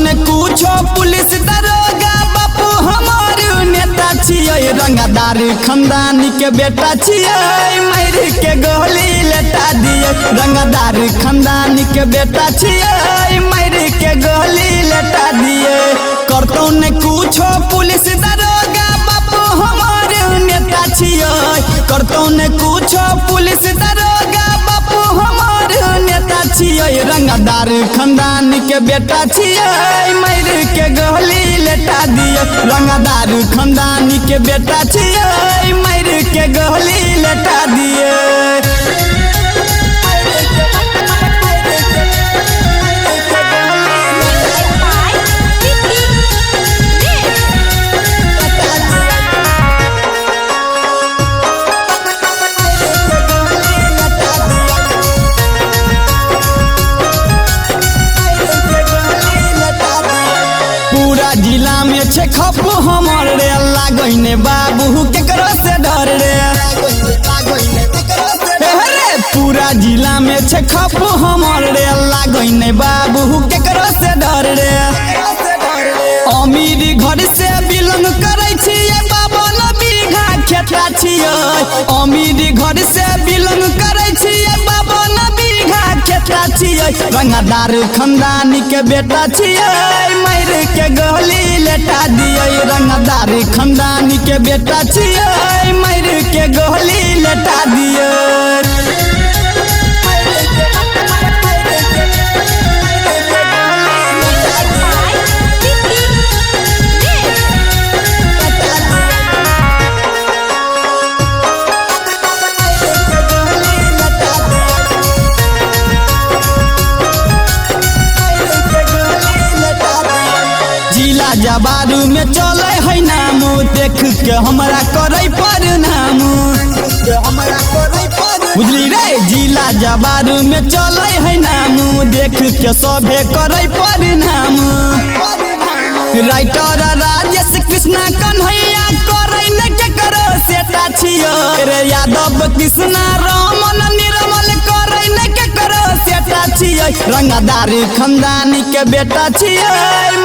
ने कुछो पुलिस दरोगा बापू हमार नेता छियै रंगदार खानदान के बेटा छियै मार के गोली लेटा दिए रंगदार खानदान के बेटा छियै मार के गोली लेटा दिए करतौ ने कुछो पुलिस दरोगा बापू हमार नेता छियै करतौ ने कुछो पुलिस दरोगा बापू हमार नेता छियै रंगदार खानदान के बेटा छियै मार के गोली लेटा दिए रंगदार खानदान के बेटा छियै मार के गोली लेटा दिए। पूरा जिला में छे खप हमर रे लागैने बाबू केकरो से डर रे पूरा जिला में छे खप हमर रे लागैने बाबू केकरो से डर रे अमीर घर से बिलोंग करै छियै बाबा न बीघा खेता छियै अमीर घर से बिलोंग करै छियै बाबा न बीघा खेता छियै रंगदार खानदान के बेटा छियै मार के गोली लेटा दिए रंगदार खानदान के बेटा छियै मार के गोली लेटा दिए। जिला जबारू में चले है नाम देख के हमरा करे पर नाम बुझली रे जिला जबारू में चले है नाम देख के सभे करे पर नाम राइटर राजेश कृष्णा कन्हैया करे न के करो सेटा छियै रे यादव कृष्णा रमन निर्मल करे न के करो सेटा छियै रंगदार खानदान के बेटा छियै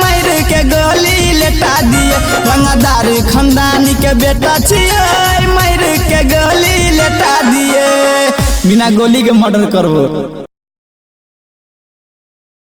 मार के गोली लेटा दिए रंगदार खानदान के बेटा छियै मार के गोली लेटा दिए बिना गोली के मर्डर करबो।